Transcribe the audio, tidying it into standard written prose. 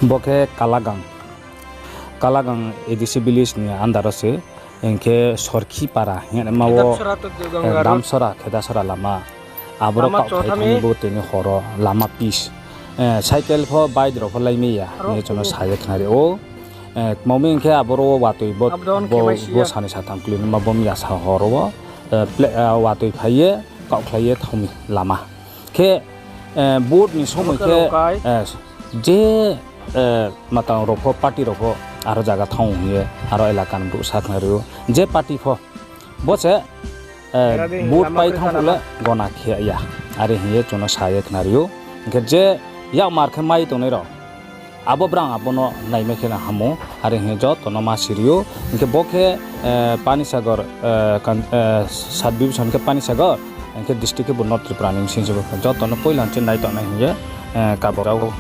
Boke Kalagang edisi village ni andar ase engke sorkhi para yang mawo Damcherra kedasara lama abro kau thani bote ni horr lama pis cycle pho bike ro pho laimi ya ni jono saye khnari o mawmi engke abro watoi bo sani satam klin mabom ya sa horro watoi phaye kau khlaye thomi lama ke board ni somoi ke je matang rofo party rofo aro jaga thong ye aro elakan bu saknario je party pho bose boot pai thong le gona khe ya are hiye chono saye knario ke je ya mar khe mai to ne ro abo brang abono naime khena hamo are hiye jo tono ma sirio ke bokhe pani sagar sub division ke pani sagar ke district ke bunot tripura ni sinjo jo tono poilan chen nai to na hiye ka borao